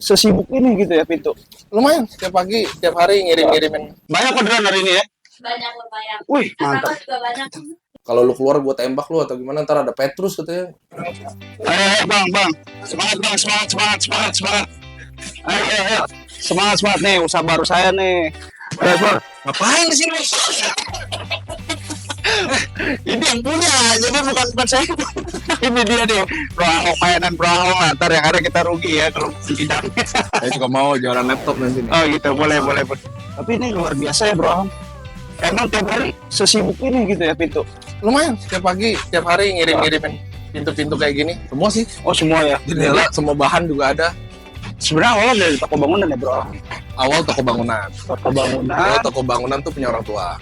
sesibuk ini gitu ya pintu? Lumayan, tiap pagi, tiap hari ngirim-ngirimin. Banyak orderan hari ini ya? Banyak lumayan. Wih, mantap. Nasabah juga banyak. Kalau lu keluar gua tembak lu atau gimana, ntar ada Petrus katanya. Bang. Semangat bang, semangat. Ayo. Semangat nih, usaha baru saya nih. Ayo, Bang. Ngapain di sini? Ini yang punya, jadi bukan saya. Ini dia nih, Bro Ahok, mainan Bro Ahok. Ntar yang ada kita rugi ya kalau tidak. Saya juga mau jualan laptop nanti nih. Oh gitu, boleh. Tapi ini luar biasa ya Bro Ahok. Emang tiap hari sesibuk ini gitu ya pintu? Lumayan, tiap pagi, tiap hari ngirim-ngirimin pintu-pintu kayak gini. Semua sih. Oh semua ya? Jendela, semua bahan juga ada. Sebenarnya awalnya dari toko bangunan ya Bro Ahok? Awal toko bangunan. Awal toko bangunan tuh punya orang tua.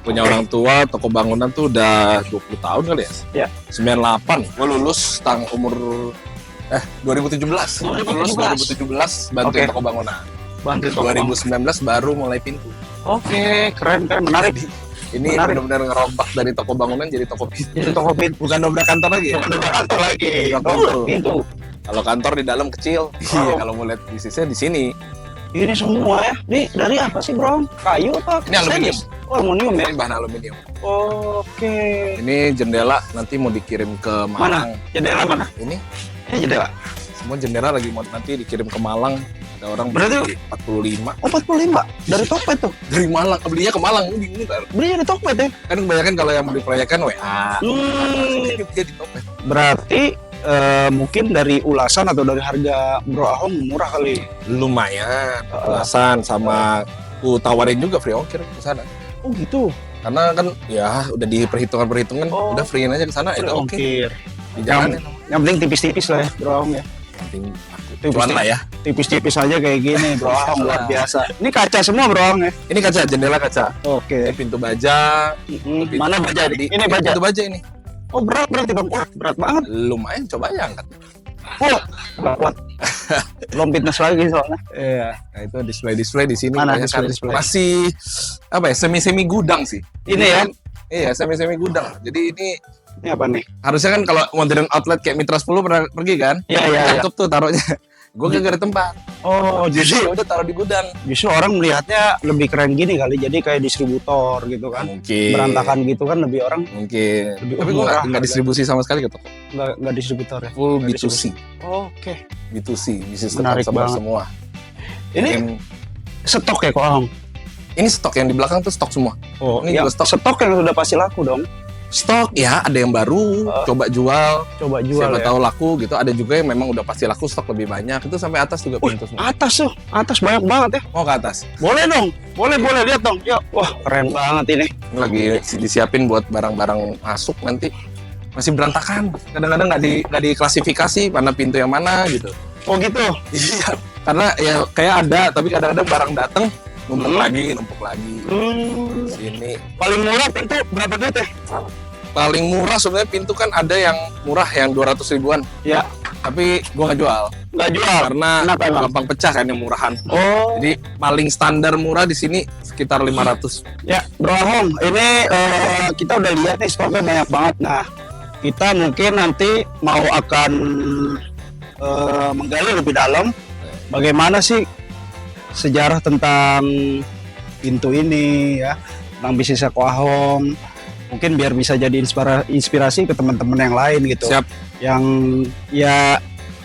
Punya orang tua, toko bangunan tuh udah 20 tahun kali ya? Ya. 98. Gue lulus umur 2017. Lulus 2017 bantuin toko bangunan. Bantu toko 2019 baru mulai pintu. Oke, keren, menarik. Ini benar-benar ngerombak dari toko bangunan jadi toko pintu. Jadi toko pintu. Bukan dobrak kantor lagi ya? Kantor lagi. Pintu. Kalau kantor di dalam kecil. Iya, kalau mau lihat bisnisnya di sini. Ini semua ya. Ini dari apa sih Bro? Kayu apa? Ini aluminium. Oh, aluminium ya? Ini bahan aluminium. Oke. Ini jendela nanti mau dikirim ke Malang. Mana? Jendela mana? Ini Jendela. semua jendela lagi mau nanti dikirim ke Malang. Ada orang Berarti beli 45. Oh 45? Dari Tokped tuh? Dari Malang, belinya ke Malang. Bingung kan? Belinya di Tokped ya? Kan kebanyakan kalau yang beli proyekan WA. Dia di Tokped. Berarti mungkin dari ulasan atau dari harga Bro Ahok murah kali. Lumayan. Alasan sama ku tawarin juga free ongkir ke sana. Oh gitu. Karena kan ya udah di perhitungan udah free aja ke sana itu oke. Ongkir. Di jalan Yang penting tipis-tipis lah ya Bro Ahok ya. penting cuan lah ya. Tipis-tipis aja kayak gini Bro Ahok luar biasa. Ini kaca semua Bro Ahok ya? Ini kaca, jendela kaca. Oke. Ini pintu baja. Mana baja? Ini baja. Pintu baja ini. Oh berat berarti Bang. Wah, berat banget. Lumayan, coba aja angkat. Oh, nggak kuat. Belum fitness lagi soalnya. Iya. Nah itu display di sini. Mana banyak display? Masih apa ya, semi gudang sih. Ini ya? Iya, semi gudang. Jadi ini apa nih? harusnya kan kalau modern outlet kayak Mitra 10 pernah pergi kan? Iya. Laptop tuh taruhnya. Gue gak ada tempat. Oh, Jadi udah taruh di gudang. Justru orang melihatnya lebih keren gini kali, jadi kayak distributor gitu kan. Mungkin. Berantakan gitu kan lebih orang. Mungkin. Lebih Tapi gue murah nggak distribusi sama sekali ke toko. Nggak distributor ya. Full Nggak B2C. Oke. B2C, bisnis Menarik customer banget. semua. Ini stok ya kok Ahong? Ini stok yang di belakang tuh stok semua. Oh, ini juga stok yang sudah pasti laku dong. Stok ya, ada yang baru, coba jual. Siapa Ya. tahu laku gitu. Ada juga yang memang udah pasti laku, stok lebih banyak. Itu sampai atas juga pintu semua. Atas banyak banget ya. Mau ke atas. Boleh dong, boleh lihat dong. Yuk, wah keren banget ini. Ini lagi disiapin buat barang-barang masuk nanti. Masih berantakan. Kadang-kadang nggak diklasifikasi mana pintu yang mana gitu. Oh gitu. Iya. Karena ya kayak ada, tapi kadang-kadang barang datang numpuk lagi. Sini. Paling murah pintu berapa duit ya? Paling murah sebenarnya pintu kan ada yang murah yang 200 ribuan. Ya. Tapi gua nggak jual. Nggak jual. Karena Kenapa emang? gampang pecah kan yang murahan. Oh. Jadi paling standar murah di sini sekitar 500. Ya, Bro Ahok, ini kita udah lihat nih stoknya banyak banget. Nah, kita mungkin nanti mau akan menggali lebih dalam bagaimana sih sejarah tentang pintu ini ya, tentang bisnisnya Ko Ahok. Mungkin biar bisa jadi inspirasi ke teman-teman yang lain gitu. Siap. Yang ya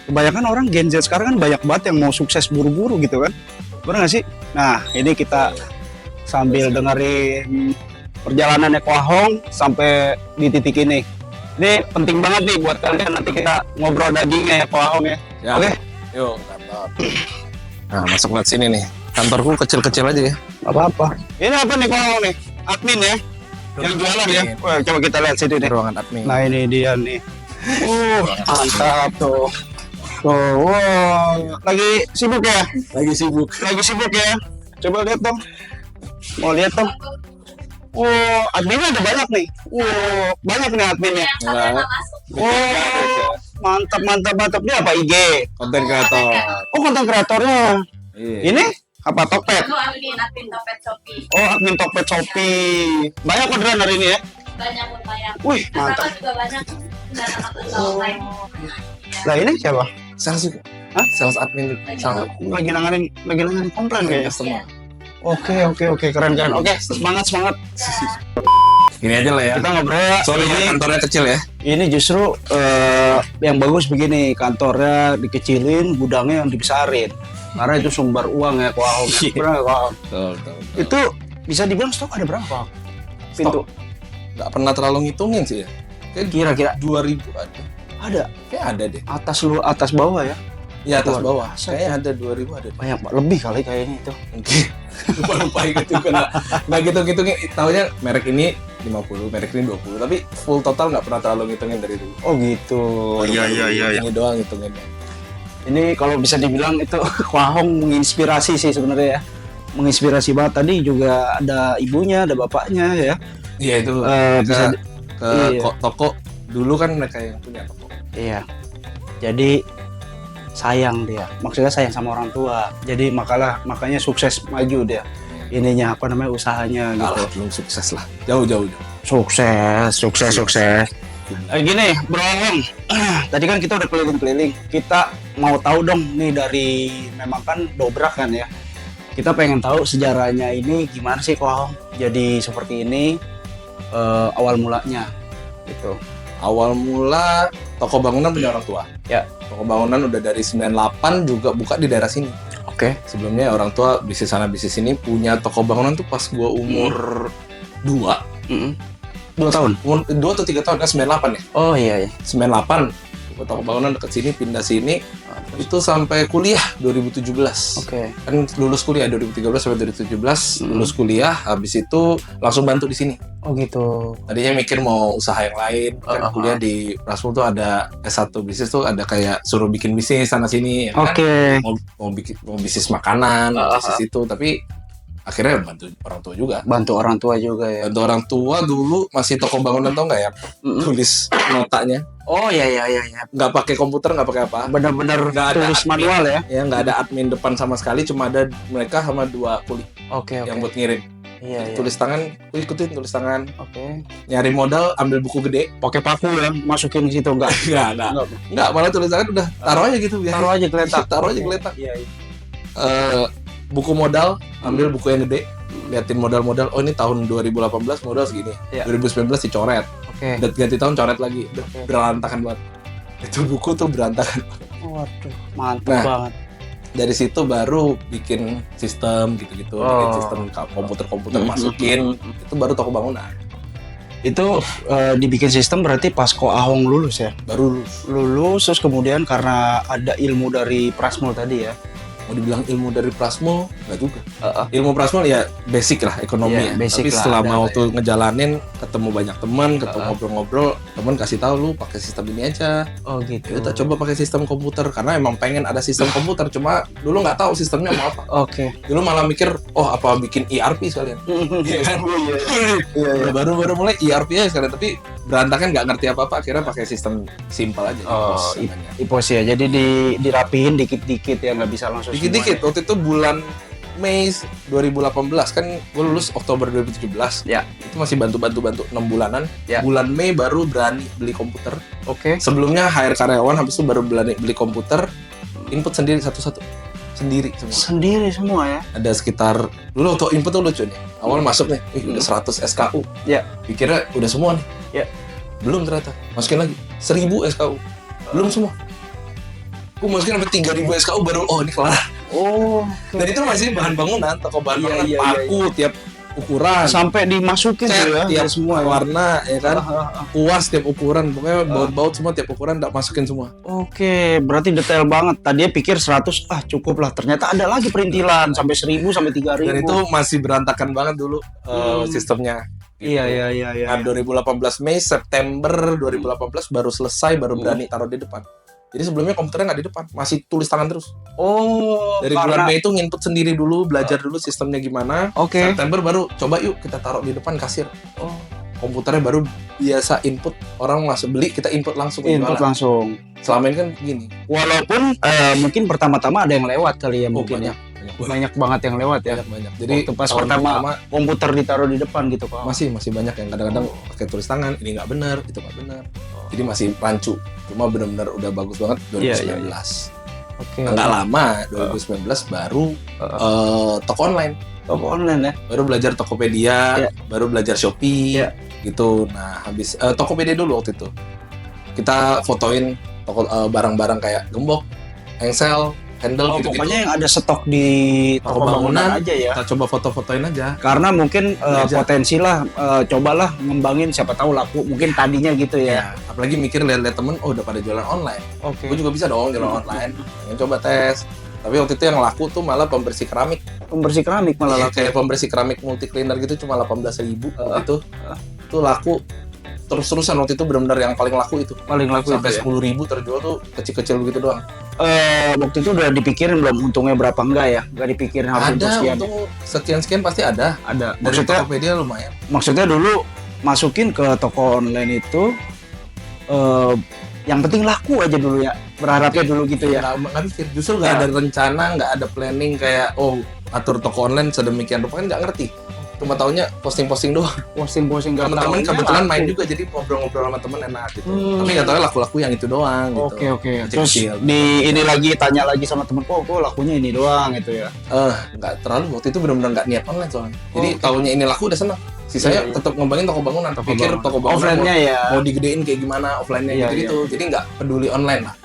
kebanyakan orang Gen Z sekarang kan banyak banget yang mau sukses buru-buru gitu kan. Benar nggak sih? Nah, ini kita sambil dengerin perjalanannya Ko Ahok sampai di titik ini. Ini penting banget nih buat kalian, nanti kita ngobrol dagingnya ya Ko Ahok ya. Ya. Oke? Yuk, kantor. Nah, masuk lewat sini nih. Kantorku kecil-kecil aja ya. Gak apa-apa. Ini apa nih Ko Ahok nih? Admin ya? Yang jualan ya? Wah, coba kita lihat sini nih. Ruangan admin. Nah ini dia nih. Mantap tuh. Tuh, wow. Lagi sibuk ya? Lagi sibuk. Lagi sibuk ya? Coba lihat dong. Mau lihat dong. Adminnya ada banyak nih. Banyak nih adminnya. Yang sampai nggak masuk. Mantap. Ini apa IG? Konten kreator. Oh, konten kreatornya. Iya. Ini apa Tokped? Lu admin Tokped Shopee. Oh, admin Tokped Shopee. Banyak orderan hari ini ya? Banyak lumayan. Wih, mantap. Nasabah juga banyak. Dan anak usaha online. Lah ini siapa? Sales juga. Sales admin sama Lagi nanganin komplain kayaknya. customer. Oke, keren. Oke, semangat. Gini aja lah ya. Kita ngobrol. Soalnya kantornya kecil ya. Ini justru yang bagus begini, kantornya dikecilin, gudangnya yang dibesarin. Karena itu sumber uang ya, Ko Ahong. Benar nggak, Ko Ahong? Betul. Itu bisa dibilang stok ada berapa? Pintu. Nggak pernah terlalu ngitungin sih ya. Kayak Kira-kira 2000 ada. ada Kayak ada deh. atas bawah ya. Iya atas Luar bawah. biasa. Kayaknya ada 2000 ada. Banyak, Pak. Lebih kali kayaknya itu. Mungkin lupa gitu kan. Nggak gitu-gitungin. Taunya merek ini 50, merek ini 20. Tapi full total nggak pernah terlalu ngitungin dari dulu. Oh gitu. Ini doang ngitungin. Ini kalau bisa dibilang itu Ko Ahong menginspirasi sih sebenarnya ya. Menginspirasi banget. Tadi juga ada ibunya, ada bapaknya ya. Iya itu. Bisa Ke iya. toko dulu kan mereka yang punya toko. Iya. Jadi sayang dia. Maksudnya sayang sama orang tua. Jadi makanya sukses maju dia. Ininya apa namanya usahanya gitu. Kalah belum sukses lah. Jauh. Sukses. Gini, Bro Ahong. Tadi kan kita udah keliling-keliling. Kita mau tahu dong nih dari memang kan dobrak kan ya. Kita pengen tahu sejarahnya ini gimana sih Ko Ahong jadi seperti ini awal mulanya gitu. Awal mula toko bangunan punya orang tua. Ya. Toko bangunan udah dari 98 juga buka di daerah sini. Oke. Sebelumnya orang tua bisnis sana bisnis sini punya toko bangunan tuh pas gua umur 2. 2 tahun. Umur 2 atau 3 tahun kan 98 ya. Oh iya. 98. Gua toko bangunan dekat sini pindah sini itu sampai kuliah 2017. Oke. Kan lulus kuliah 2013 sampai 2017 lulus kuliah habis itu langsung bantu di sini. Oh gitu. Tadinya mikir mau usaha yang lain, kan kuliah di Prasmul tuh ada S1 bisnis tuh ada kayak suruh bikin bisnis sana sini ya kan? Oke. Mau bisnis makanan, bisnis itu, tapi akhirnya bantu orang tua juga. Bantu orang tua juga ya. Bantu orang tua dulu masih toko bangunan tau nggak ya? Tulis notanya, Oh iya. nggak pakai komputer, nggak pakai apa. Benar-benar Nggak ada tulis admin. manual ya. Ya nggak ada admin depan sama sekali, cuma ada mereka sama 2 kuli Oke. yang buat ngirim. Iya. Tulis tangan, ikutin tulis tangan. Oke. Nyari modal, ambil buku gede. Pakai paku ya, masukin di situ enggak? Nggak, malah tulis tangan udah taruh aja gitu biar. Taruh aja geletak. Taruh aja geletak. Iya. Buku modal, ambil buku yang gede, liatin modal-modal. Oh ini tahun 2018 modal segini. Iya. 2019 dicoret. Oke. Udah ganti tahun coret lagi. Udah Oke. berantakan banget. Itu buku tuh berantakan. Waduh, mantap Nah, banget. Dari situ baru bikin sistem gitu-gitu, bikin sistem komputer-komputer masukin. Itu baru toko bangunan. Itu dibikin sistem berarti pas Ko Ahong lulus ya. Baru Lulus terus kemudian karena ada ilmu dari Prasmul tadi ya. mau dibilang ilmu dari Prasmul nggak juga. Ilmu Prasmul ya basic lah ekonomi Iya, ya. basic Tapi lah, selama ada waktu ngejalanin ketemu banyak teman, ketemu ngobrol-ngobrol, teman kasih tahu lu pakai sistem ini aja. Oh gitu. Kita coba pakai sistem komputer karena emang pengen ada sistem komputer, cuma dulu nggak tahu sistemnya mau apa. Oke. Dulu malah mikir, oh apa bikin ERP sekalian. Iya kan? Iya. Baru mulai ERP aja sekalian, tapi berantakan nggak ngerti apa-apa, akhirnya pakai sistem simpel aja. Oh, IPOS namanya. IPOS ya. Jadi dirapihin dikit-dikit ya, nggak bisa langsung Dikit-dikit, semuanya. waktu itu bulan Mei 2018 kan gue lulus Oktober 2017. Ya. Itu masih bantu 6 bulanan. Ya. Bulan Mei baru berani beli komputer. Oke. Sebelumnya hire karyawan, habis itu baru berani beli komputer. Input sendiri satu-satu. Sendiri semua. Sendiri semua ya. Ada sekitar dulu waktu input tuh lucu nih. Awal masuk nih, udah 100 SKU. Ya. Pikirnya udah semua nih. Ya. Belum ternyata. Masukin lagi 1000 SKU. Belum semua. Gue masukin sampai 3000 SKU baru ini kelar. Oh. Dan itu masih bahan bangunan, toko bahan bangunan, Iya, paku tiap ukuran, Sampai dimasukin cat tuh ya. tiap semua ya. warna, ya kan, kuas tiap ukuran, pokoknya baut-baut semua tiap ukuran, tak masukin semua. Oke, berarti detail banget. Tadinya pikir 100, cukup lah. Ternyata ada lagi perintilan sampai 1000 sampai 3000. Dan itu masih berantakan banget dulu sistemnya. Iya. Nah, 2018 Mei, September 2018 baru selesai, baru berani taruh di depan. Jadi sebelumnya komputernya nggak di depan, masih tulis tangan terus. Oh, Dari bulan Mei itu nginput sendiri dulu, belajar dulu sistemnya gimana. Oke. September baru coba yuk kita taruh di depan kasir. Oh, Komputernya baru biasa input, orang masuk beli kita input langsung ke input jualan. langsung. Selama ini kan gini. Walaupun mungkin pertama-tama ada yang lewat kali ya, mungkin banyak, ya. Banyak banget yang lewat ya. banyak. Jadi Waktu pas tahun pertama komputer ditaruh di depan gitu kok. masih banyak yang kadang-kadang pakai tulis tangan, ini nggak benar, itu nggak benar. Jadi masih rancu. Cuma benar-benar udah bagus banget 2019. Oke. Nggak lama 2019 baru toko online. Toko online ya. Baru belajar Tokopedia, Iya. baru belajar Shopee, Iya. gitu. Nah, habis Tokopedia dulu waktu itu. Kita fotoin barang-barang kayak gembok, engsel, handle, gitu-gitu. Pokoknya yang ada stok di toko bangunan aja ya. Kita coba foto-fotoin aja. Karena mungkin Belajar. potensi lah, cobalah ngembangin, siapa tahu laku. Mungkin tadinya gitu ya. Apalagi mikir lihat-lihat temen, oh udah pada jualan online. Oke. Gue juga bisa dong jualan online. Pengen coba tes. Tapi waktu itu yang laku tuh malah pembersih keramik. Pembersih keramik malah laku. Kayak pembersih keramik multi cleaner gitu cuma 18.000 gitu. Itu laku terus-terusan waktu itu benar-benar yang paling laku itu. Paling laku Sampai itu ya. 10.000 terjual tuh kecil-kecil begitu doang. Waktu itu udah dipikirin belum untungnya berapa enggak ya? Enggak dipikirin harus untung Ada sekian. untung sekian-sekian pasti ada. Ada. Dari Tokopedia lumayan. Maksudnya dulu masukin ke toko online itu yang penting laku aja dulu ya. Berharapnya dulu gitu ya. Nggak mikir. Justru nggak ada rencana, nggak ada planning kayak atur toko online sedemikian rupa, kan nggak ngerti. Cuma taunya posting-posting doang. Posting-posting enggak Teman-teman kebetulan main juga, jadi ngobrol-ngobrol sama temen enak gitu. Tapi nggak tahu laku-laku yang itu doang gitu. Oke. Terus Kecil-kecil. di ini lagi tanya lagi sama temen, kok lakunya ini doang gitu ya. Nggak terlalu, waktu itu benar-benar nggak niat online soalnya. Jadi Oke. taunya ini laku udah senang. Sisanya Iya. tetap ngembangin toko bangunan. Pikir toko bangunan offline-nya ya. mau digedein kayak gimana, offline-nya Iya, gitu-gitu. Jadi nggak peduli online lah.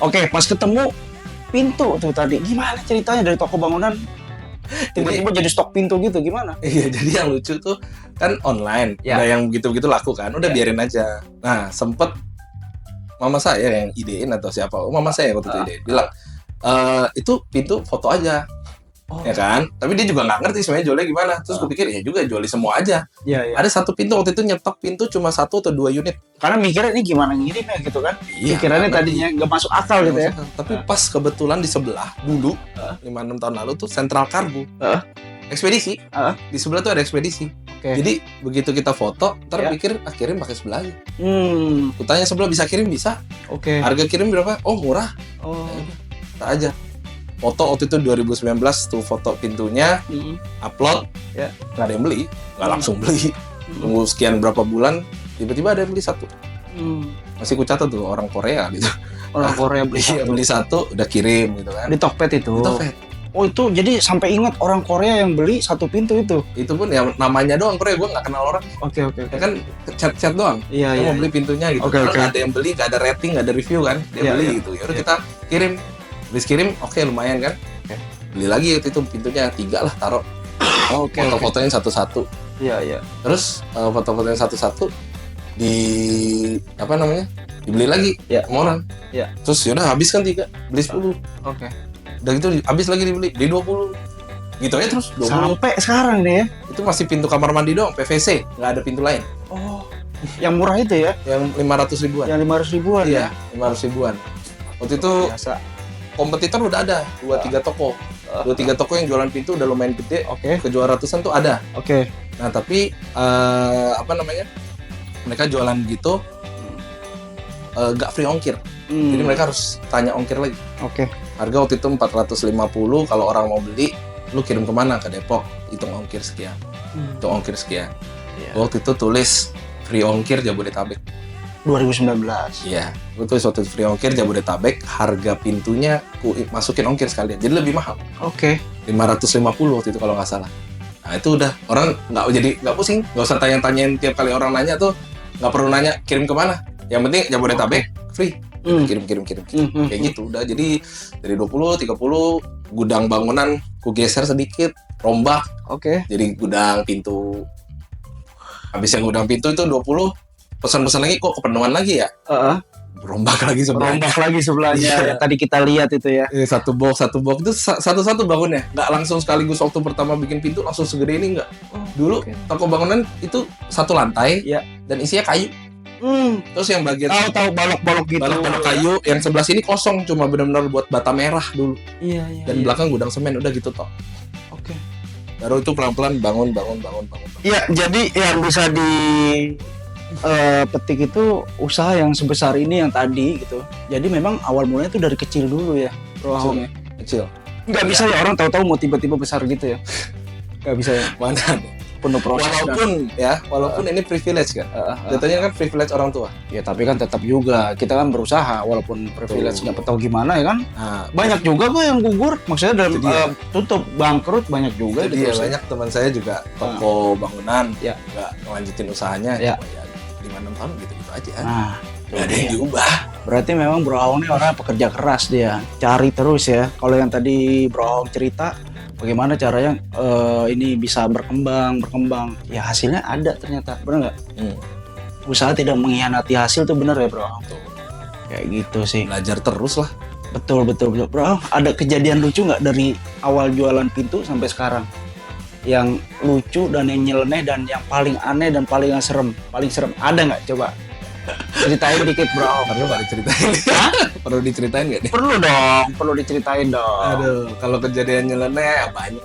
Oke, pas ketemu pintu tuh tadi, gimana ceritanya dari toko bangunan tiba-tiba jadi stok pintu gitu, gimana? Iya, jadi yang lucu tuh kan online, Ya. udah yang begitu-begitu laku kan, udah Ya. biarin aja. Nah, sempet mama saya yang idein atau siapa, mama saya waktu itu idein, bilang, itu pintu foto aja, ya kan? Tapi dia juga nggak ngerti sebenarnya jualnya gimana. Terus gue pikir, ya juga jualin semua aja. Iya. Ada satu pintu waktu itu nyetok pintu cuma 1 atau 2 unit. Karena mikirnya ini gimana ngirimnya gitu kan? Iya, Pikirannya nggak tadinya nggak masuk akal gitu ya. Tapi pas kebetulan di sebelah dulu 5-6 tahun lalu tuh Central Cargo. Ekspedisi. Di sebelah tuh ada ekspedisi. Oke. Jadi begitu kita foto, ntar Ya. pikir kirim pakai sebelah aja. Hmm, Kutanya sebelah bisa kirim, bisa. oke. Harga kirim berapa? Oh, murah. Oh. Tak aja. Foto waktu itu 2019 tuh foto pintunya, upload. Ya. Nggak ada yang beli, nggak langsung beli. Tunggu sekian berapa bulan, tiba-tiba ada yang beli satu. Masih kucatat tuh orang Korea gitu. Orang Korea beli Iya, satu. beli satu udah kirim gitu kan. Di Tokped itu. Di Tokped. Oh itu jadi sampai ingat orang Korea yang beli satu pintu itu. Itu pun ya namanya doang Korea, gue nggak kenal orang. Oke. Ya kan chat-chat doang. Iya. Dia mau beli pintunya gitu. Oke, Karena oke. nggak ada yang beli, nggak ada rating, nggak ada review kan. Dia Iya, beli iya. gitu. Yaudah Iya. kita kirim. Habis kirim, oke lumayan kan. Oke. Beli lagi waktu itu pintunya 3 lah taruh. Oke. Foto-fotoin satu-satu. Iya. Terus foto-fotoin satu-satu di apa namanya? Dibeli lagi Iya. sama orang. Iya. Terus yaudah habis kan 3, beli 10. Oke. Udah gitu habis lagi beli 20. Gitu aja terus 20. Sampai sekarang nih ya. Itu masih pintu kamar mandi doang, PVC, nggak ada pintu lain. Oh. Yang murah itu ya? Yang 500 ribuan. Yang 500 ribuan Iya, ya? 500 ribuan. Waktu itu Biasa. kompetitor udah ada 2-3 toko. 2-3 toko yang jualan pintu udah lumayan gede, Oke. kejual ratusan tuh ada. Oke. Nah, tapi apa namanya? Mereka jualan gitu nggak free ongkir. Jadi mereka harus tanya ongkir lagi. Oke. Harga waktu itu 450, kalau orang mau beli, lu kirim kemana? Ke Depok, hitung ongkir sekian. Hitung ongkir sekian. Iya. Waktu itu tulis free ongkir Jabodetabek. 2019. Iya, gue tulis waktu itu free ongkir Jabodetabek, harga pintunya masukin ongkir sekalian, jadi lebih mahal. Oke. 550 waktu itu kalau nggak salah. Nah itu udah, orang nggak pusing, nggak usah tanya-tanyain tiap kali orang nanya tuh, nggak perlu nanya kirim kemana. Yang penting Jabodetabek free, kirim. Kayak gitu udah. Jadi dari 20, 30 gudang bangunan ku geser sedikit, rombak Oke. jadi gudang pintu. Habis yang gudang pintu itu 20, pesan-pesan lagi kok kepenuhan lagi ya, rombak lagi sebenarnya. Rombak lagi sebelahnya. Iya. Yang tadi kita lihat itu ya. Satu box itu satu-satu bangunnya, nggak langsung sekaligus waktu pertama bikin pintu langsung segede ini nggak. Dulu Oke. toko bangunan itu satu lantai Iya. dan isinya kayu. Terus yang bagian Tahu balok-balok gitu. balok-balok kayu, yang sebelah sini kosong, cuma benar-benar buat bata merah dulu. Iya. Dan belakang gudang semen, udah gitu toh. Oke. Baru itu pelan-pelan bangun. Iya, jadi yang bisa di petik itu usaha yang sebesar ini yang tadi gitu. Jadi memang awal mulanya itu dari kecil dulu ya, Bro Ahong ya. Kecil. Nggak bisa ya orang tahu-tahu mau tiba-tiba besar gitu ya. Nggak bisa ya. Mana ada? penuh proses. Walaupun ini privilege kan. Jatuhnya kan privilege orang tua. Ya tapi kan tetap juga kita kan berusaha walaupun privilege nggak tahu gimana ya kan. Nah, Banyak juga kok yang gugur. Maksudnya dalam Itu dia. tutup bangkrut banyak juga. jadi gitu. banyak teman saya juga toko bangunan Ya. nggak ngelanjutin usahanya. Ya. Ya 5-6 tahun gitu aja. Nah, Nggak ada yang diubah. berarti memang Bro Aong ini orang pekerja keras dia, cari terus ya. Kalau yang tadi Bro Aong cerita, bagaimana caranya ini bisa berkembang, ya hasilnya ada ternyata, bener nggak? Usaha tidak mengkhianati hasil tuh bener ya Bro Aong? Tuh. Kayak gitu sih. Belajar terus lah. Betul. Bro Aong, ada kejadian lucu nggak dari awal jualan pintu sampai sekarang? Yang lucu dan yang nyeleneh dan yang paling aneh dan paling serem, ada nggak? Coba ceritain dikit Bro Aong. Perlu nggak diceritain? Perlu diceritain nggak nih? Perlu diceritain dong. Aduh, kalau kejadian nyeleneh ya banyak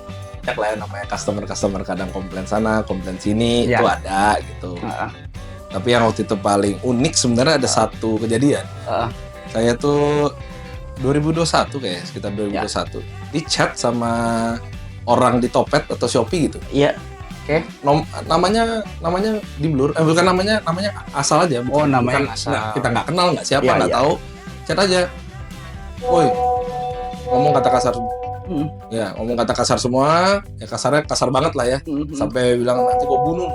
lah ya, namanya customer kadang komplain sana, komplain sini, Ya. itu ada gitu. Heeh. Tapi yang waktu itu paling unik sebenarnya ada satu kejadian. Heeh. Saya tuh 2021 kayak sekitar 2021 di chat sama orang di Topet atau Shopee gitu. Iya. Namanya di blur, bukan namanya asal aja. Oh, namanya bukan, asal. kita nggak kenal, nggak siapa, Iya, nggak iya. tahu. Chat aja. Woi, ngomong kata kasar. Hmm. Ya, ngomong kata kasar semua. Ya kasarnya kasar banget lah ya. Sampai bilang nanti gue bunuh.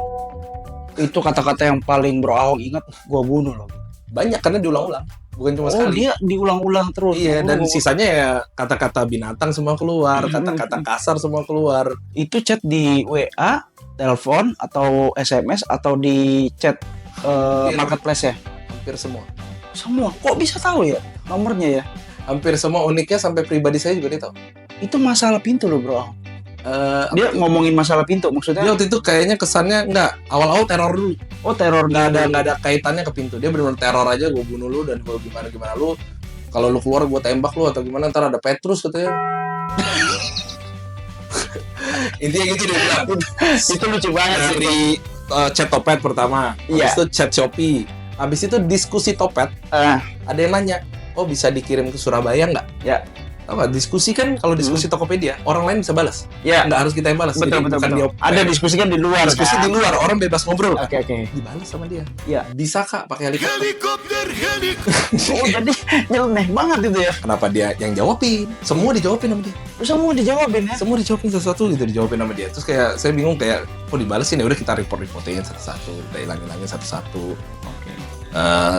Itu kata-kata yang paling Bro Aong ingat, gua bunuh loh. Banyak karena diulang-ulang, bukan cuma Oh, sekali. dia diulang-ulang terus. Iya, dan Oh. sisanya ya kata-kata binatang semua keluar, kata-kata kasar semua keluar. Itu chat di WA, telepon atau SMS atau di chat Iya. marketplace ya? Hampir semua. Semua. Kok bisa tahu ya nomornya ya? Hampir semua, uniknya sampai pribadi saya juga dia tahu. Itu masalah pintu loh Bro Aong. Dia Dia ngomongin masalah pintu maksudnya. waktu itu kayaknya kesannya enggak, awal-awal teror dulu. Oh, teror Nggak ada kaitannya ke pintu. Dia benar-benar teror aja, gue bunuh lu dan gue gimana lu. Kalau lu keluar gue tembak lu atau gimana, ntar ada Petrus katanya. Intinya gitu dia bilang. Itu lucu banget sih. Dari chat Topet pertama, Iya. habis itu chat Shopee, habis itu diskusi Topet. Ah. Ada yang nanya, oh bisa dikirim ke Surabaya nggak? Ya. Tau nggak, diskusi kan kalau diskusi Tokopedia orang lain bisa balas, Ya. nggak harus kita yang balas. Betul. Bukan Ada diskusi kan di luar. diskusi kan? di luar, orang bebas ngobrol. Oke. Dibalas sama dia. Iya. Bisa kak pakai helikopter? Oh, jadi nyeleneh banget itu ya. Kenapa dia yang jawabin? Semua dijawabin sama dia. Semua dijawabin ya. Semua dijawabin satu-satu gitu, dijawabin sama dia. Terus kayak saya bingung kayak, kok dibalesin ya udah kita reportin satu-satu, kita hilangin satu-satu. Oke.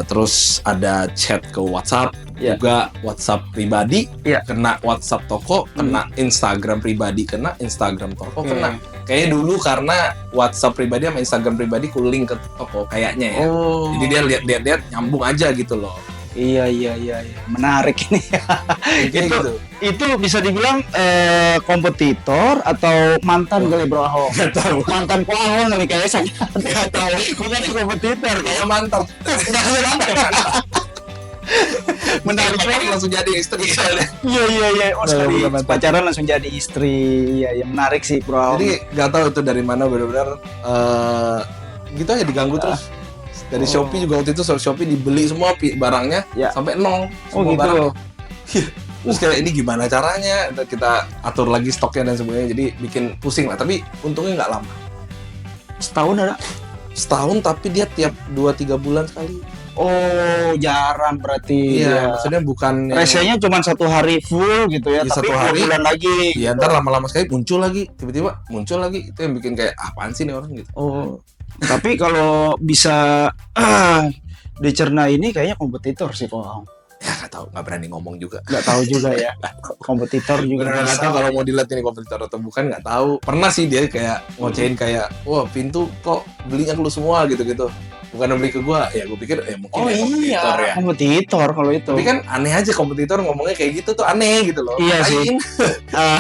Terus ada chat ke WhatsApp, Iya. juga WhatsApp pribadi, Iya. kena WhatsApp toko, kena Instagram pribadi, kena Instagram toko, Oke. kena. Kayaknya dulu karena WhatsApp pribadi sama Instagram pribadi link ke toko kayaknya ya. Oh. Jadi dia lihat nyambung aja gitu loh. Iya. Menarik ini. Kayak Itu- gitu. Itu bisa dibilang kompetitor atau mantan kali Bro Ahong. Gak tahu. Mantan Ko Ahong kali kayaknya saya. Gak tahu. Bukan kompetitor. Kayaknya mantap. Menarik banget. Langsung jadi istri soalnya. Iya. Oh, sekali Bukan mantan. pacaran langsung jadi istri. Iya, menarik sih Bro Ahong. Jadi nggak tahu itu dari mana, benar-benar gitu aja diganggu terus. Dari Oh. Shopee juga waktu itu, Shopee dibeli semua barangnya Ya. sampai nol. Oh Semua barang. gitu. Terus kayak ini gimana caranya? Kita atur lagi stoknya dan sebagainya. Jadi bikin pusing lah. Tapi untungnya nggak lama. Setahun ada. Setahun tapi dia tiap 2-3 bulan sekali. Oh, jarang berarti. Iya, maksudnya bukan yang- Resenya cuma 1 hari full gitu ya, Iya, tapi 1 hari. 2 bulan lagi. Iya, ntar lama-lama sekali muncul lagi, tiba-tiba muncul lagi. Itu yang bikin kayak apaan sih nih orang gitu. Oh, tapi kalau bisa dicerna ini kayaknya kompetitor sih kok. Ya nggak tahu, nggak berani ngomong juga. Nggak tahu juga ya. Kompetitor juga Beneran nggak bisa. tahu kalau mau dilihat ini kompetitor atau bukan, nggak tahu. Pernah sih dia kayak ngocehin kayak, wah pintu kok belinya ke lu semua gitu-gitu. Bukan beli ke gua, ya gue pikir mungkin Oh ya kompetitor iya, ya. kompetitor kalau itu. Tapi kan aneh aja kompetitor ngomongnya kayak gitu tuh, aneh gitu loh. Iya sih. Aing, Ah,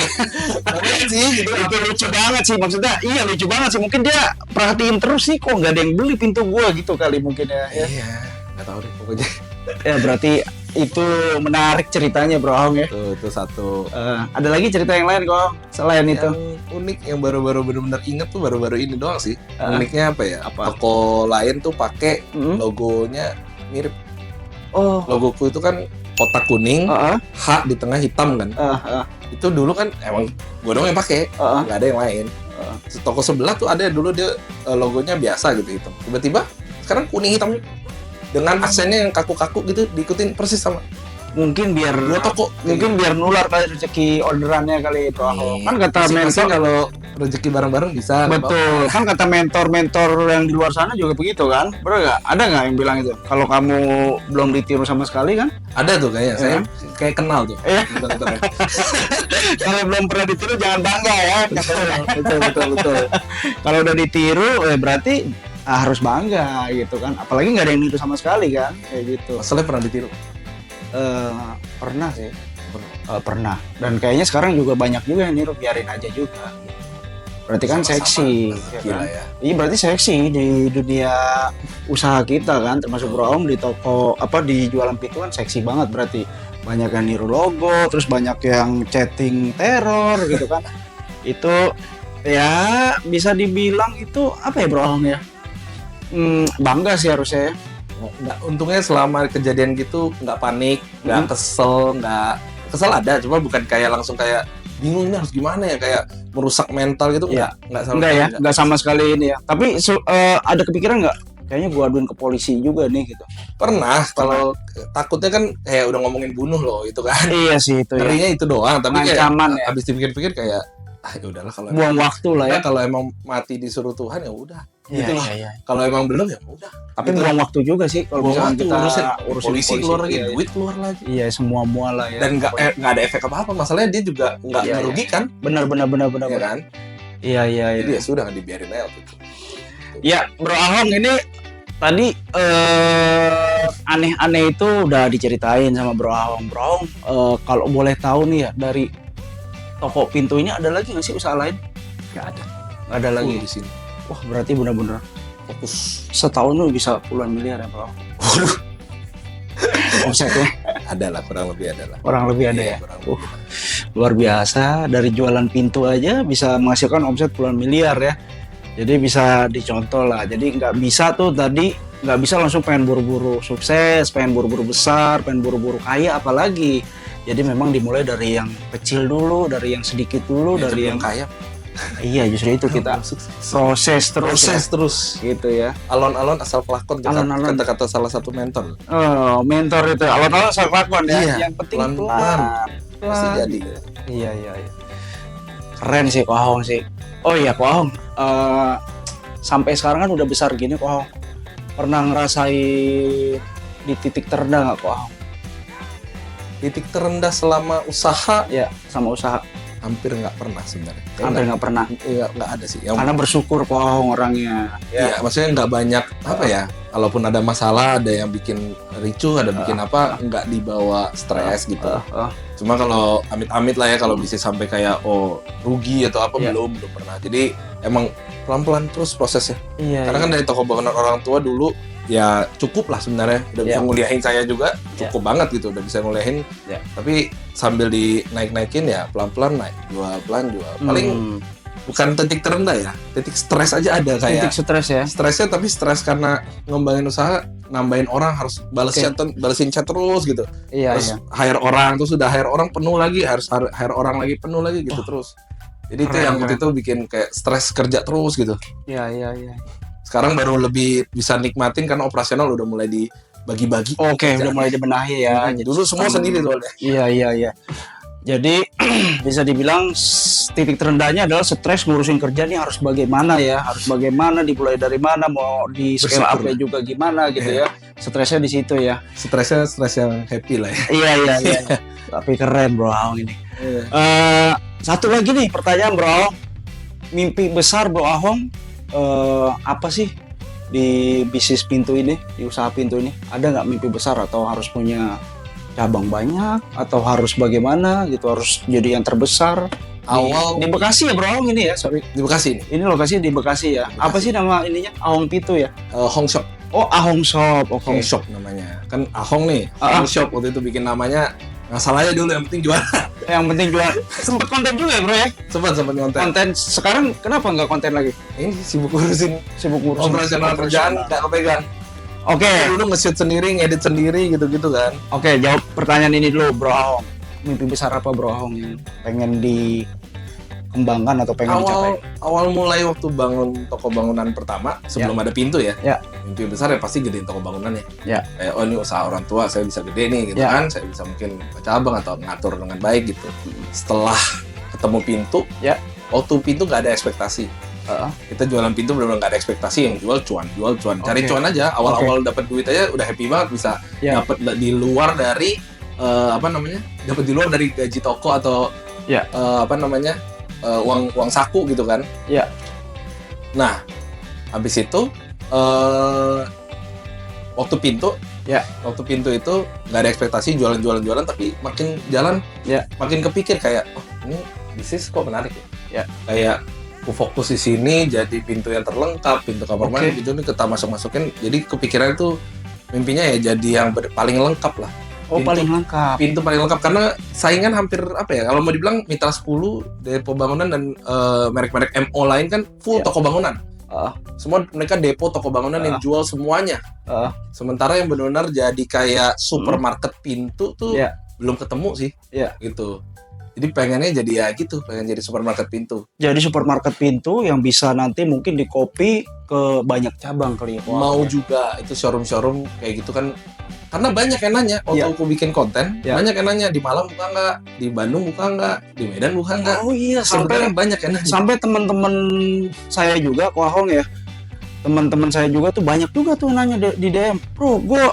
aneh sih gitu. itu lucu banget sih maksudnya. Iya lucu banget sih. Mungkin dia perhatiin terus sih kok nggak ada yang beli pintu gua gitu kali mungkin ya. Iya, nggak tahu deh pokoknya. Ya berarti itu menarik ceritanya Bro Ahong ya. Tuh satu. Ada lagi cerita yang lain kok selain itu. Yang unik yang baru-baru benar-benar inget tuh baru-baru ini doang sih. Ah. Uniknya apa ya? Apa? Toko lain tuh pakai Hmm? logonya mirip. Oh. Logoku itu kan kotak kuning, H di tengah hitam kan. Itu dulu kan emang gue doang yang pakai, nggak ada yang lain. toko sebelah tuh ada dulu dia logonya biasa gitu hitam. Tiba-tiba sekarang kuning hitam dengan aksennya yang kaku-kaku gitu diikutin persis sama Mungkin biar dua toko. mungkin biar nular kali rezeki orderannya kali itu. Kan kata Masing-masing mentor, kalau rezeki bareng-bareng bisa. betul. Kan kata mentor-mentor yang di luar sana juga begitu kan? Bener nggak? Ada nggak yang bilang itu? Kalau kamu belum ditiru sama sekali kan? Ada tuh kayaknya. Saya kayak kenal tuh. Iya. Bentar-bentar. Kalau belum pernah ditiru jangan bangga ya. betul. Kalau udah ditiru, berarti harus bangga gitu kan. Apalagi nggak ada yang niru sama sekali kan? Kayak gitu. Masalahnya pernah ditiru. Pernah sih. Pernah. Dan kayaknya sekarang juga banyak juga yang niru, biarin aja juga. Berarti kan Sama-sama. seksi. Ya Gila kan? ya. Iya berarti seksi di dunia usaha kita kan, termasuk Bro Om di toko di jualan pintu kan seksi banget berarti. Banyak yang niru logo, terus banyak yang chatting teror gitu kan. Itu ya bisa dibilang itu apa ya Bro Om ya? Bangga sih harusnya ya. Untungnya selama kejadian gitu nggak panik, nggak kesel ada, cuma bukan kayak langsung kayak bingung ini harus gimana ya, kayak merusak mental gitu. Iya. nggak sama Enggak sekali, ya, enggak sama sekali ini ya. Tapi ada kepikiran nggak? Kayaknya gua aduin ke polisi juga nih gitu. Pernah, kalau takutnya kan kayak udah ngomongin bunuh loh itu kan. Iya sih itu ya. Ngerinya itu doang, tapi kayak Ancaman ya. habis dipikir-pikir kayak ya udahlah kalau Buang waktu lah ya. kalau emang mati disuruh Tuhan ya udah. Iya, Gitu lah. iya. Kalau emang belum ya udah. Tapi Gitu. buang waktu juga sih kalau Buang misalkan waktu, kita urusin polisi keluar lagi, iya, iya. duit keluar lagi. Iya, semua mualah ya. Dan nggak ada efek apa-apa. Masalahnya dia juga nggak Iya, iya. merugikan, benar. ya kan? Iya. Jadi ya sudah dibiarin aja gitu. Ya, Bro Ahong ini tadi aneh-aneh itu udah diceritain sama Bro Ahong. Bro Ahong, kalau boleh tahu nih ya dari toko pintu ini ada lagi nggak sih usaha lain? Nggak ada. Nggak ada lagi. Di sini Wah, berarti benar-benar fokus. setahun lu bisa puluhan miliar ya, Bro. Waduh. Omsetnya Ada lah, kurang lebih ada lah. kurang lebih ada Iya, ya. kurang lebih. Luar biasa, dari jualan pintu aja bisa menghasilkan omset puluhan miliar ya. Jadi bisa dicontoh lah. Jadi nggak bisa tuh tadi nggak bisa langsung pengen buru-buru sukses, pengen buru-buru besar, pengen buru-buru kaya apalagi. Jadi memang dimulai dari yang kecil dulu, dari yang sedikit dulu, Ya, dari sebelum yang kaya. iya justru itu kita proses terus proses ya. terus. Gitu ya. Alon-alon asal pelakon, Alon-alon. kata-kata salah satu mentor. Oh, mentor itu awal-awal saya lakon ya. Iya, Yang penting pelan-pelan. pelan. Pasti jadi. Iya. Keren sih Ko Ahong sih. Oh iya Ko Ahong, sampai sekarang kan udah besar gini Ko Ahong. Pernah ngerasain di titik terendah nggak Ko Ahong? Titik terendah selama usaha Ya, sama usaha. hampir nggak pernah sebenarnya. Hampir nggak pernah. Iya, nggak ada sih. Yang Karena bersyukur Ko Ahong orangnya. ya, maksudnya nggak banyak apa ya. Kalaupun ada masalah, ada yang bikin ricuh, ada bikin apa, nggak dibawa stres gitu. Cuma kalau amit-amit lah ya, kalau bisa sampai kayak rugi atau apa Iya. belum pernah. Jadi emang pelan-pelan terus prosesnya. Iya. Karena kan dari toko bangunan orang tua dulu ya cukup lah sebenarnya, udah bisa Iya. nguliahin saya juga cukup banget gitu, udah bisa nguliahin. Iya. Tapi sambil dinaik-naikin ya pelan-pelan naik, pelan jual. Paling bukan titik terendah ya, titik stres aja ada kayak titik stres ya. stresnya, tapi stres karena ngembangin usaha, nambahin orang harus Oke. balesin chat terus gitu. Iya. Terus hire orang, terus udah hire orang penuh lagi, harus hire orang lagi penuh lagi gitu terus. Jadi itu Keren, yang keren. waktu itu bikin kayak stres kerja terus gitu. Iya. Sekarang baru lebih bisa nikmatin karena operasional udah mulai dibagi-bagi. Oke, udah mulai dibenahi ya. Jadi Dulu semua sendiri soalnya. Iya. Jadi bisa dibilang titik terendahnya adalah stres ngurusin kerja nih harus bagaimana ya, harus bagaimana, dimulai dari mana, mau di scale Bersyukur. up-nya juga gimana gitu ya. Stresnya di situ ya. Stresnya stres yang happy lah ya. Iya. Tapi keren Bro Ahong ini. Iya. Satu lagi nih pertanyaan Bro Ahong. Mimpi besar Bro Ahong apa sih di bisnis pintu ini, di usaha pintu ini? Ada nggak mimpi besar atau harus punya cabang banyak atau harus bagaimana gitu, harus jadi yang terbesar? Awal Di Bekasi ya Bro Ahong ini ya, sorry. di Bekasi nih, Ini lokasi di Bekasi ya. Bekasi. Apa sih nama ininya? Ahong Pintu ya? Hong Shop. Oh, Ahong Shop. Oke. Hong Shop namanya. Kan Ahong nih, Ah, Hong Shop waktu itu bikin namanya. Nggak salah aja dulu, yang penting jual. Yang penting jual. Sempet konten juga ya Bro ya? sempat konten. Konten sekarang kenapa nggak konten lagi? Ini sibuk ngurusin Sibuk ngurusin operasional kerjaan, nggak kepegang. Oke. Dulu nge-shoot sendiri, ngedit sendiri gitu-gitu kan. Oke, jawab pertanyaan ini dulu Bro Ahong. Mimpi besar apa Bro Ahong yang pengen kembangkan atau pengen dicapai? Awal mulai waktu bangun toko bangunan pertama sebelum ada pintu ya. Ya. Pintu yang besar ya pasti gedein toko bangunannya. Ya. Kayak oh ini usaha orang tua saya bisa gede nih gitu Ya. kan. Saya bisa mungkin ke cabang atau ngatur dengan baik gitu. Setelah ketemu pintu, Ya. waktu pintu nggak ada ekspektasi. Kita jualan pintu benar-benar nggak ada ekspektasi, yang jual cuan, cari Oke. cuan aja. Awal-awal dapat duit aja udah happy banget, bisa Ya. dapat di luar dari dapat di luar dari gaji toko atau Ya. uang saku gitu kan. Ya. Nah, habis itu waktu pintu itu nggak ada ekspektasi, jualan tapi makin jalan Ya. makin kepikir kayak ini bisnis kok menarik ya. Ya. Kayak aku fokus di sini jadi pintu yang terlengkap, pintu kamar mandi Oke. gitu nih kita masukin. Jadi kepikiran itu mimpinya ya jadi yang paling lengkap lah. Oh, Pintu. paling lengkap. Pintu paling lengkap karena saingan hampir apa ya, kalau mau dibilang Mitra 10, Depo Bangunan dan merek-merek MO lain kan full Ya. toko bangunan. Ah. Semua mereka depo toko bangunan yang jual semuanya. Ah. Sementara yang benar-benar jadi kayak supermarket pintu tuh Ya. belum ketemu sih. Ya. Gitu. Jadi pengennya jadi ya gitu, pengen jadi supermarket pintu. Jadi supermarket pintu yang bisa nanti mungkin di-copy ke banyak cabang kali ya. Mau juga itu showroom-showroom kayak gitu kan. Karena banyak yang nanya waktu Ya. aku bikin konten, Ya. banyak yang nanya di Malang buka nggak, di Bandung buka nggak, di Medan buka nggak. Oh iya, Sebenarnya banyak yang nanya. sampai teman-teman saya juga, Ko Ahong ya, teman-teman saya juga tuh banyak juga tuh nanya di DM, bro, gue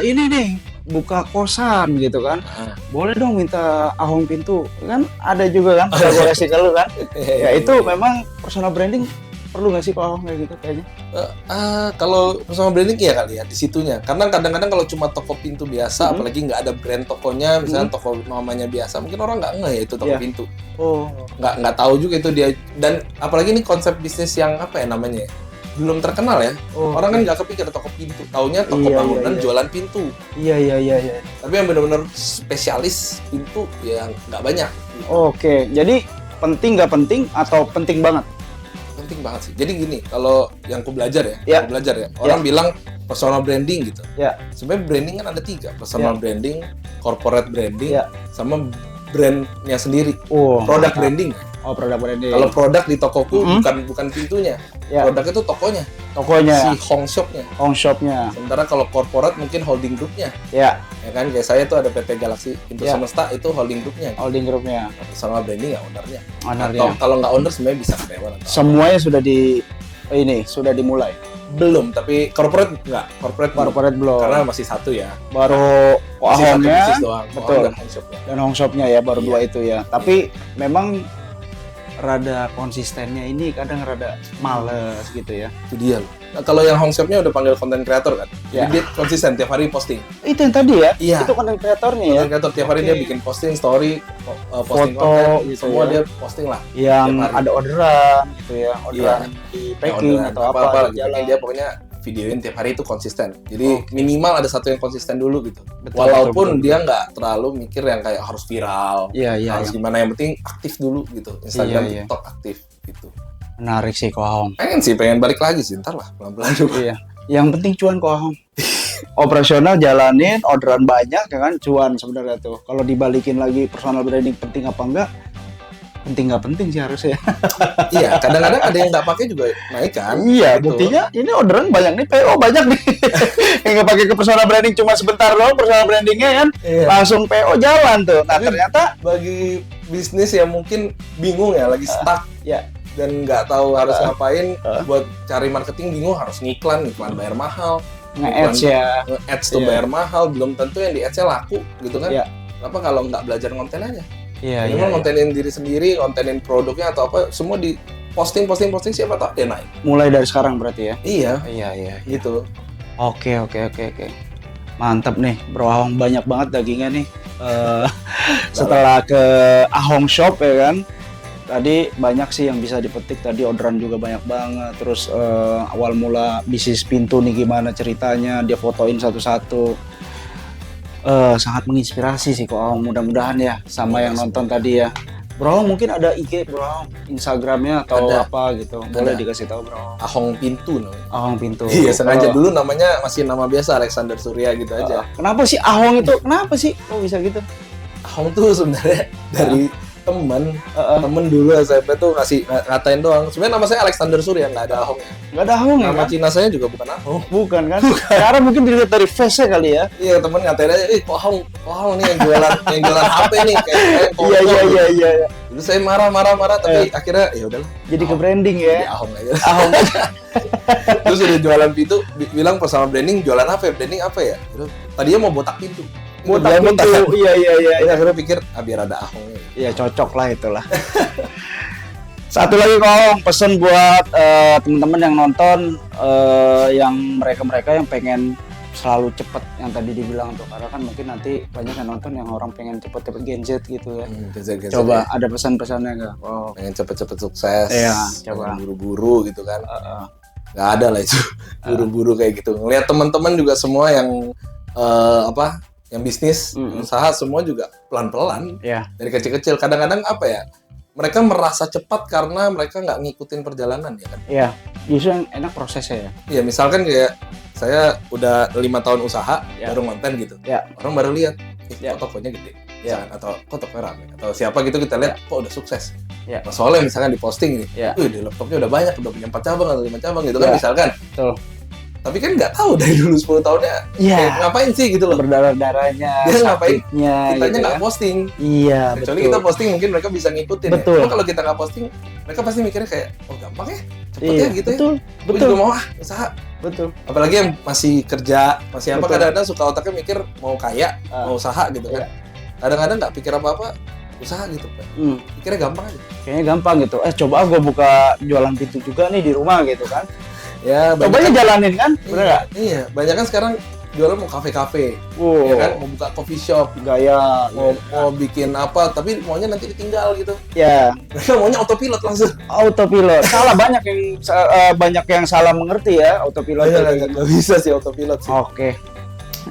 ini nih buka kosan gitu kan, Nah, boleh dong minta Ahong pintu, kan ada juga kan kolaborasi ke lu kan, ya itu memang personal branding perlu nggak sih Ko Ahong kayak gitu kayaknya? kalau bersama branding ya kali ya di situnya. Karena kadang-kadang kalau cuma toko pintu biasa, apalagi nggak ada brand tokonya, misalnya toko namanya biasa, mungkin orang nggak ngeh ya itu toko Iya. pintu. Oh, Nggak tahu juga itu dia. Dan apalagi ini konsep bisnis yang apa ya namanya ya, belum terkenal ya. oh, Orang kan nggak kepikir toko pintu, taunya toko Iya, bangunan iya. jualan pintu. iya. Tapi yang benar-benar spesialis pintu ya nggak banyak. Oke, jadi penting nggak penting atau penting banget? Penting banget sih. Jadi gini, kalau yang aku belajar ya, Ya. orang bilang personal branding gitu. Ya. Sebenarnya branding kan ada 3, personal branding, corporate branding, Ya. sama brandnya sendiri. Oh, Product mantap. branding. Oh, produk branding. Kalau produk di tokoku Mm-mm. bukan pintunya, Ya. produk itu tokonya, tokonya, si home shopnya. home shopnya, Sementara kalau corporate mungkin holding groupnya, ya, ya kan? Kayak saya tuh ada PT Galaxy Pintu Ya. Semesta itu holding groupnya. holding groupnya, Personal branding ya ownernya. ownernya. Atau kalau nggak owner sebenarnya bisa karyawan atau apa. Semuanya sudah dimulai. Belum, tapi corporate nggak, corporate belum. Corporate belum. Karena masih satu ya. Baru Ko Masih satu Ahongnya bisnis doang, betul. Ko Ahong dan home shopnya. dan home shopnya ya, baru Iya. 2 itu ya. Tapi memang rada konsistennya ini kadang rada males gitu ya. Itu dia loh. Nah, kalau yang home shopnya udah panggil content creator kan, Ya. jadi dia konsisten tiap hari posting. Itu yang tadi ya? Iya. Itu konten kreatornya ya. Content creator tiap hari Oke. dia bikin posting, story, posting Foto konten, gitu semua ya. dia posting lah. Yang Tiap hari. ada orderan gitu ya, orderan di Ya, packing orderan atau apa apa, lagi jalan. dia pokoknya videoin tiap hari itu konsisten. Jadi Oke. minimal ada satu yang konsisten dulu gitu. Betul, Walaupun betul, dia nggak terlalu mikir yang kayak harus viral, Iya, iya, harus iya. gimana, yang penting aktif dulu gitu. Instagram, Iya, iya. TikTok aktif gitu. Menarik sih Ko Ahong. Pengen balik lagi sih, ntar lah pelan-pelan juga. Iya. Yang penting cuan Ko Ahong. Operasional jalanin, orderan banyak ya kan, cuan sebenarnya tuh. Kalau dibalikin lagi personal branding penting apa enggak? Penting nggak penting sih harusnya. Iya, kadang-kadang ada yang nggak pakai juga naik kan. Iya, Gitu. buktinya ini orderan banyak nih, PO banyak nih. Yang nggak pakai ke personal branding cuma sebentar doang personal brandingnya kan, Iya. langsung PO jalan tuh. Nah Tapi- ternyata Bagi bisnis yang mungkin bingung ya, lagi stuck ya. dan nggak tahu harus ngapain, Ah. buat cari marketing bingung, harus ngiklan bayar mahal, nge-ads ya. ads tuh Iya. bayar mahal, belum tentu yang di ads-nya laku gitu kan. Iya. Kenapa kalau nggak belajar konten aja? Iya, Minimal kontenin diri sendiri, kontenin produknya atau apa, semua di posting siapa tahu dia naik. Mulai dari sekarang berarti ya. Iya, Iya. gitu. Oke. Mantap nih, Bro Ahong, banyak banget dagingnya nih. Setelah ke Ahong Shop ya kan. Tadi banyak sih yang bisa dipetik, tadi orderan juga banyak banget. Terus awal mula bisnis pintu nih gimana ceritanya, dia fotoin satu-satu. Sangat menginspirasi sih kok Ahong, mudah-mudahan ya sama yang nonton tadi ya. Bro Ahong mungkin ada IG Bro Ahong, Instagramnya atau Ada. apa gitu. Boleh Ada. dikasih tahu Bro Ahong. Ahong Pintu namanya. Ahong Pintu. Iya, sengaja Oh. dulu namanya masih nama biasa Alexander Surya gitu aja. Kenapa sih Ahong itu? Kenapa sih? Kok bisa gitu? Ahong tuh sebenarnya dari temen dulu SMP tuh ngatain doang. Sebenarnya nama saya Alexander Surya, nggak ada Ahong. Nggak ada Ahong ya? Nama Kan? Cina saya juga bukan Ahong. Bukan kan? Karena mungkin dilihat dari face-nya kali ya. Iya, temen ngatain aja, kok Ahong nih yang jualan HP nih kayak Iya. Itu saya marah tapi akhirnya ya udahlah. Jadi ke branding ya. Jadi Ahong aja. Ahong aja. Terus udah jualan pintu, bilang pas sama branding jualan apa ya? Branding apa ya? Terus tadinya mau botak pintu. Botak Jualan pintu. kan? Iya. Jadi akhirnya pikir biar ada Ahongnya. Iya cocok lah itulah. Satu lagi Kong, pesen buat teman-teman yang nonton, yang mereka yang pengen selalu cepet yang tadi dibilang tuh, karena kan mungkin nanti banyak yang nonton yang orang pengen cepet gadget gitu ya. Geser-geser Coba ya. ada pesan-pesannya nggak? Oh, Pengen cepet-cepet sukses. Iya, Pengen coba. buru-buru gitu kan. Nggak ada lah itu buru-buru kayak gitu. Ngelihat teman-teman juga semua yang yang bisnis, usaha semua juga pelan-pelan ya, dari kecil-kecil. Kadang-kadang apa ya? Mereka merasa cepat karena mereka nggak ngikutin perjalanan ya kan. iya. Justru yang enak prosesnya ya. Iya, misalkan kayak saya udah 5 tahun usaha Ya. baru konten gitu. Ya. Orang baru lihat, Ya. kok tokonya gede. Ya. Misalkan, atau kok tokonya rame atau siapa gitu kita lihat kok udah sukses. Ya. Mas Soleh misalkan di posting nih. Ya. Wih, di laptopnya udah banyak, udah punya 4 cabang atau 5 cabang gitu kan Ya. misalkan. Betul. Tapi kan nggak tahu dari dulu 10 tahunnya Iya. kayak ngapain sih gitu loh. Berdarah-darahnya, Dia ngapain? sakitnya, Kitanya gitu nggak kan. posting. Iya, Kecuali betul. kita posting mungkin mereka bisa ngikutin Betul. ya. Cuma kalau kita nggak posting, mereka pasti mikirnya kayak, oh gampang ya, cepet Iya, ya gitu ya. betul, Gue betul, juga mau usaha. betul. Apalagi yang masih kerja, masih apa, Betul. kadang-kadang suka otaknya mikir mau kaya, mau usaha gitu kan. Iya. Kadang-kadang nggak pikir apa-apa, usaha gitu Pak. Pikirnya gampang aja. Kayaknya gampang gitu. Coba gue buka jualan pintu juga nih di rumah gitu kan. Ya, Cobanya jalanin kan, bener nggak? Iya, banyak kan sekarang jualan mau kafe-kafe, Wow, ya kan, mau buka coffee shop, gaya. mau bikin apa, tapi maunya nanti ditinggal gitu. Ya, Mereka maunya autopilot langsung. autopilot. Salah banyak yang salah mengerti ya autopilot. Nggak bisa sih autopilot sih. Oke.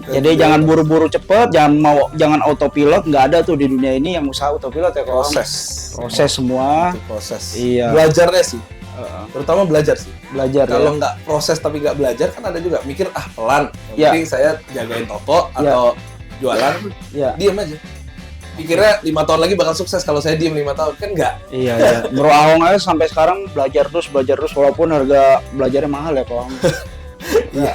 Jadi jangan buru-buru cepet, jangan autopilot. Nggak ada tuh di dunia ini yang usaha autopilot ya. Proses semua. Itu proses. Iya. Belajarnya sih, terutama belajar sih. Belajar. Kalau nggak proses tapi nggak belajar kan ada juga mikir pelan. Ya. Jadi saya jagain toko atau jualan, Ya. diem aja. Pikirnya 5 tahun lagi bakal sukses kalau saya diem 5 tahun kan nggak. Iya. Bro Ahong aja sampai sekarang belajar terus walaupun harga belajarnya mahal ya Ko Ahong. Iya.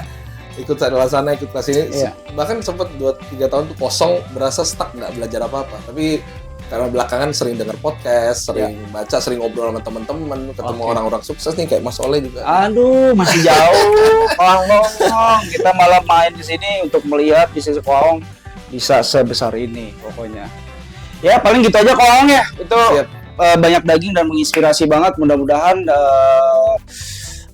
Ikut sana ikut kelas ini. Iya. Bahkan sempat 2-3 tahun tuh kosong, berasa stuck nggak belajar apa-apa. Tapi karena belakangan sering dengar podcast, sering baca, sering ngobrol sama teman-teman, ketemu Oke. orang-orang sukses nih kayak Mas Soleh juga. Aduh, masih jauh. Ko Ahong. Kita malah main di sini untuk melihat bisnis Ko Ahong bisa sebesar ini pokoknya. Ya, paling gitu aja Ko Ahong ya. Itu Siap. banyak daging dan menginspirasi banget. Mudah-mudahan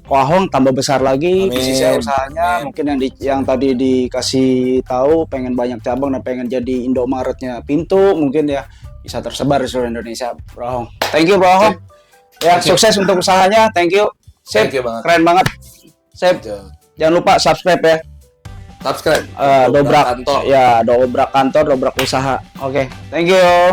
Ko Ahong tambah besar lagi Amin. bisnisnya, usahanya. Amin. Mungkin yang tadi dikasih tahu pengen banyak cabang dan pengen jadi Indomaretnya pintu, mungkin ya bisa tersebar di seluruh Indonesia, Bro Ahong. Thank you Bro Ahong. Ya, Thank you. sukses untuk usahanya. Thank you. Sip. Thank you banget. Keren banget. Sip. Jangan lupa subscribe ya. Subscribe. Dobrak kantor. ya, dobrak kantor, dobrak usaha. Oke, thank you.